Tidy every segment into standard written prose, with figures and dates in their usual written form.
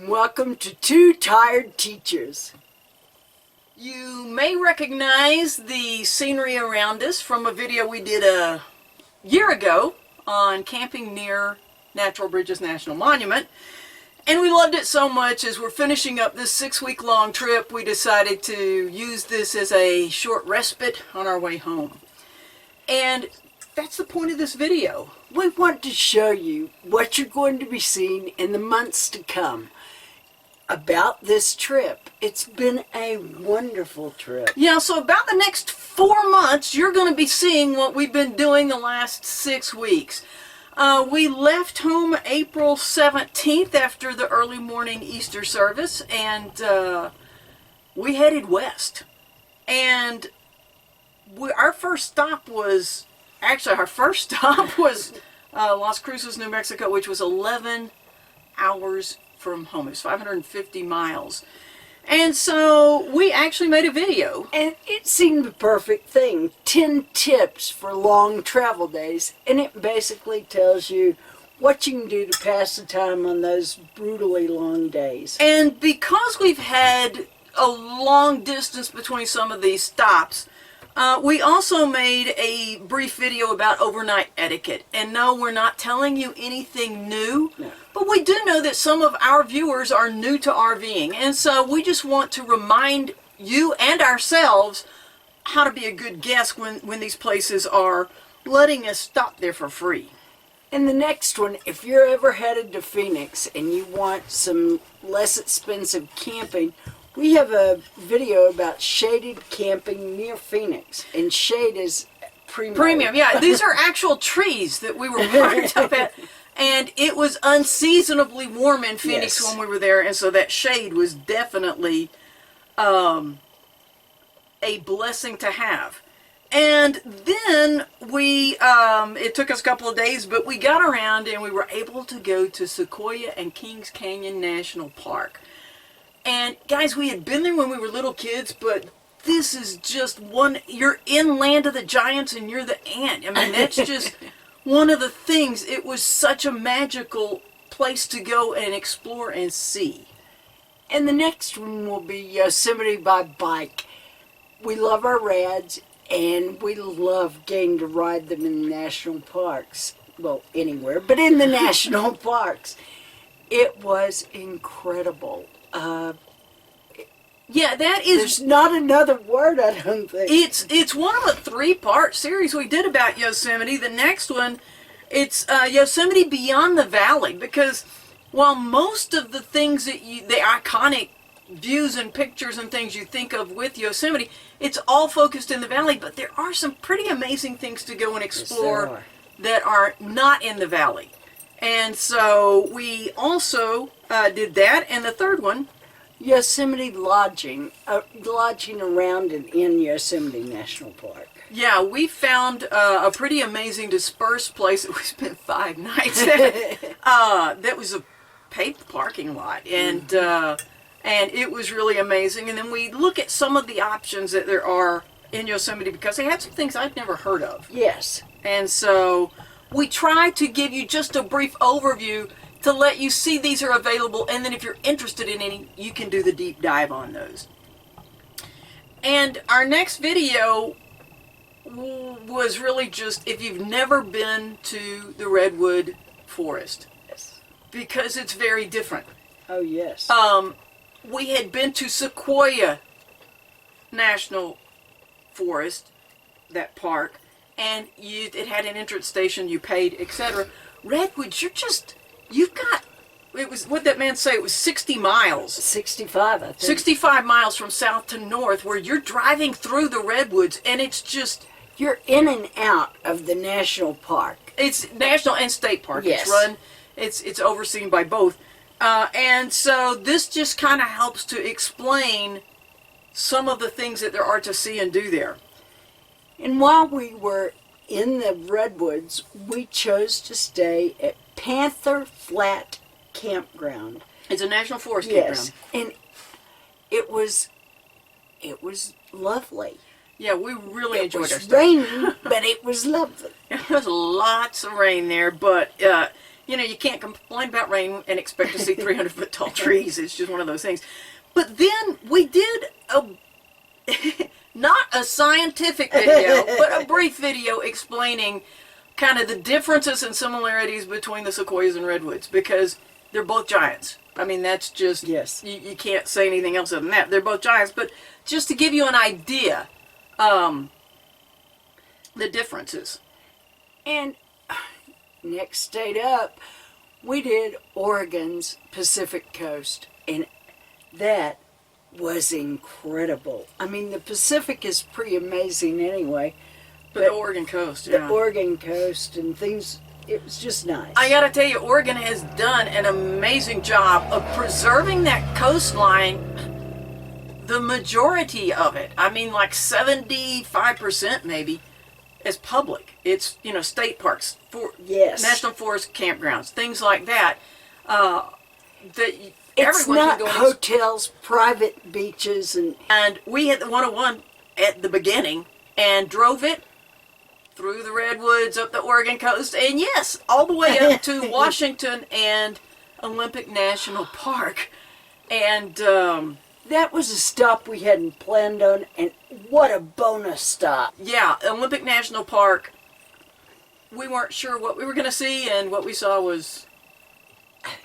and welcome to Two Tired Teachers. You may recognize the scenery around us from a video we did a year ago on camping near Natural Bridges National Monument. And we loved it so much, as we're finishing up this 6-week-long trip, we decided to use this as a short respite on our way home. And that's the point of this video. We want to show you what you're going to be seeing in the months to come about this trip. It's been a wonderful trip. Yeah, so about the next 4 months, you're going to be seeing what we've been doing the last 6 weeks. We left home April 17th after the early morning Easter service, and we headed west. And our first stop was Las Cruces, New Mexico, which was 11 hours from home. It was 550 miles. And so we actually made a video. And it seemed the perfect thing. 10 tips for long travel days. And it basically tells you what you can do to pass the time on those brutally long days. And because we've had a long distance between some of these stops, we also made a brief video about overnight etiquette. And no, we're not telling you anything new, but we do know that some of our viewers are new to RVing. And so we just want to remind you and ourselves how to be a good guest when these places are letting us stop there for free. And the next one, if you're ever headed to Phoenix and you want some less expensive camping, we have a video about shaded camping near Phoenix, and shade is premium. Yeah, these are actual trees that we were parked up at, and it was unseasonably warm in Phoenix when we were there, and so that shade was definitely a blessing to have. And then it took us a couple of days, but we got around and we were able to go to Sequoia and Kings Canyon National Park. And guys, we had been there when we were little kids, but this is just you're in Land of the Giants and you're the ant. I mean, that's just one of the things. It was such a magical place to go and explore and see. And the next one will be Yosemite by bike. We love our Rads, and we love getting to ride them in the national parks. Well, anywhere, but in the national parks. It was incredible. Yeah, that is... There's not another word, I don't think. It's one of a 3-part series we did about Yosemite. The next one, it's Yosemite Beyond the Valley, because while most of the things that the iconic views and pictures and things you think of with Yosemite, it's all focused in the valley, but there are some pretty amazing things to go and explore that are not in the valley. And so we also did that. And the third one, Yosemite lodging around and in Yosemite National Park. Yeah, we found a pretty amazing dispersed place that we spent 5 nights at. That was a paved parking lot, and it was really amazing. And then we look at some of the options that there are in Yosemite, because they had some things I'd never heard of. Yes. And so we try to give you just a brief overview to let you see these are available, and then if you're interested in any, you can do the deep dive on those. And our next video was really just if you've never been to the Redwood Forest. Yes. Because it's very different. Oh, yes. We had been to Sequoia National Forest, that park, and it had an entrance station, you paid, etc. Redwoods, it was, what'd that man say? It was 60 miles. 65, I think. 65 miles from south to north, where you're driving through the Redwoods, and it's just... You're in and out of the national park. It's national and state park. Yes. It's overseen by both. And so this just kind of helps to explain some of the things that there are to see and do there. And while we were in the Redwoods, we chose to stay at Panther Flat Campground. It's a national forest campground. And it was lovely. Yeah, we really enjoyed our stay. It was raining, but it was lovely. There was lots of rain there, but you can't complain about rain and expect to see 300-foot tall trees. It's just one of those things. But then we did not a scientific video, but a brief video explaining kind of the differences and similarities between the Sequoias and Redwoods, because they're both giants. I mean, that's just, yes. You can't say anything else other than that. They're both giants, but just to give you an idea, the differences. And next state up, we did Oregon's Pacific Coast, and that was incredible. I mean, the Pacific is pretty amazing anyway. But the Oregon coast, yeah. The Oregon coast and things, it was just nice. I gotta tell you, Oregon has done an amazing job of preserving that coastline, the majority of it. I mean, like 75% maybe is public. It's, state parks, yes, national forest campgrounds, things like that. It's not hotels, private beaches, and we hit the 101 at the beginning and drove it through the Redwoods, up the Oregon coast, and yes, all the way up to Washington and Olympic National Park. And that was a stop we hadn't planned on, and what a bonus stop. Yeah, Olympic National Park, we weren't sure what we were going to see, and what we saw was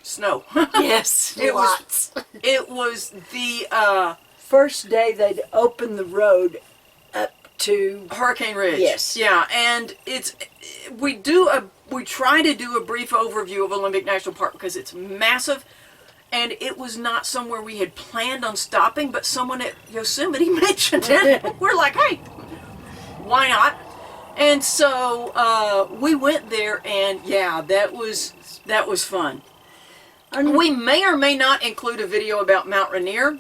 snow. Yes, lots. It was the first day they'd opened the road up to Hurricane Ridge. Yes. Yeah, and we try to do a brief overview of Olympic National Park because it's massive, and it was not somewhere we had planned on stopping, but someone at Yosemite mentioned it. We're like, hey, why not? And so we went there, and yeah, that was fun. We may or may not include a video about Mount Rainier.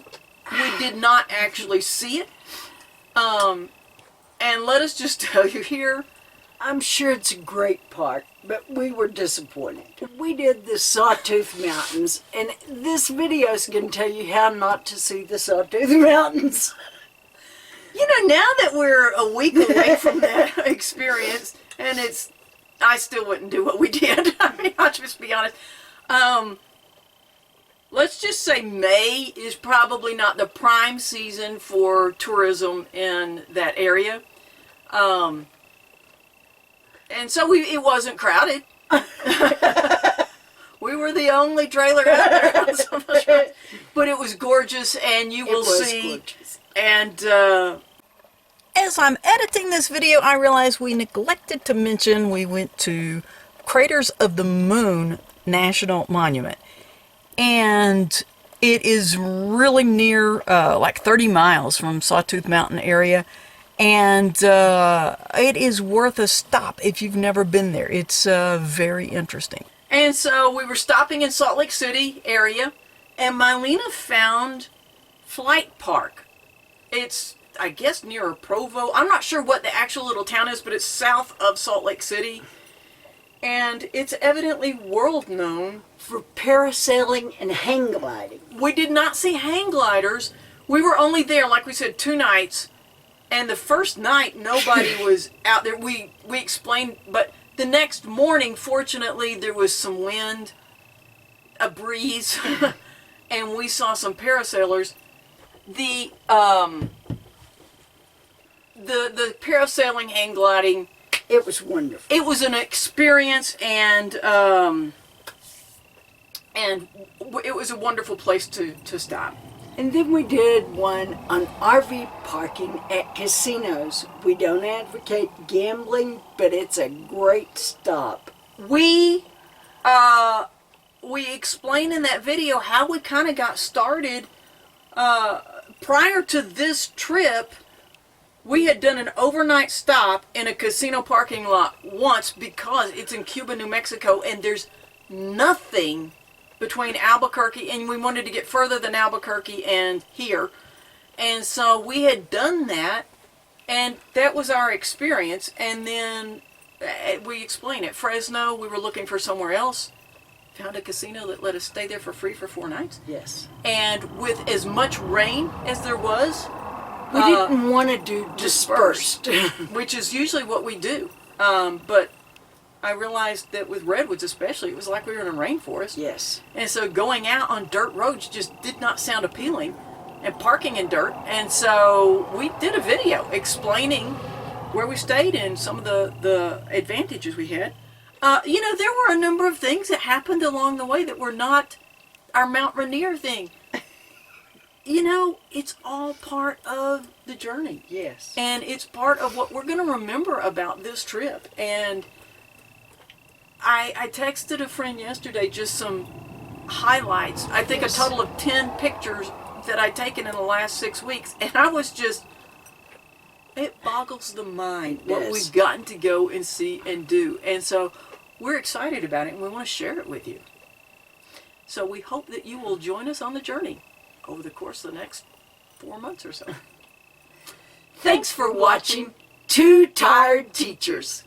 We did not actually see it. And let us just tell you here, I'm sure it's a great park, but we were disappointed. We did the Sawtooth Mountains, and this video is going to tell you how not to see the Sawtooth Mountains. Now that we're a week away from that experience, and I still wouldn't do what we did. I mean, I'll just be honest. Let's just say May is probably not the prime season for tourism in that area. And so it wasn't crowded. We were the only trailer out there. But it was gorgeous, and you will see. Gorgeous. And as I'm editing this video, I realized we neglected to mention we went to Craters of the Moon National Monument. And it is really near, like 30 miles from Sawtooth Mountain area. And it is worth a stop if you've never been there. It's very interesting. And so we were stopping in Salt Lake City area, and MiLena found Flight Park. It's, I guess, near Provo. I'm not sure what the actual little town is, but it's south of Salt Lake City. And it's evidently world known for parasailing and hang gliding. We did not see hang gliders. We were only there, like we said, 2 nights. And the first night, nobody was out there. We explained, but the next morning, fortunately, there was some wind, a breeze, and we saw some parasailers. The parasailing, hang gliding, it was wonderful. It was an experience, and it was a wonderful place to stop. And then we did one on RV parking at casinos. We don't advocate gambling, but it's a great stop. We explained in that video how we kind of got started. Prior to this trip, we had done an overnight stop in a casino parking lot once because it's in Cuba, New Mexico, and there's nothing between Albuquerque, and we wanted to get further than Albuquerque and here. And so we had done that, and that was our experience. And then we explained it. Fresno, we were looking for somewhere else. Found a casino that let us stay there for free for 4 nights. Yes. And with as much rain as there was, we didn't want to do dispersed. Which is usually what we do. But I realized that with Redwoods especially, it was like we were in a rainforest. Yes. And so going out on dirt roads just did not sound appealing, and parking in dirt. And so we did a video explaining where we stayed and some of the advantages we had. There were a number of things that happened along the way that were not our Mount Rainier thing. It's all part of the journey. Yes. And it's part of what we're going to remember about this trip. And I texted a friend yesterday just some highlights. I think Yes. a total of 10 pictures that I'd taken in the last 6 weeks. And I was just, it boggles the mind what Yes. we've gotten to go and see and do. And so we're excited about it and we want to share it with you. So we hope that you will join us on the journey over the course of the next 4 months or so. Thanks for watching Two Tired Teachers.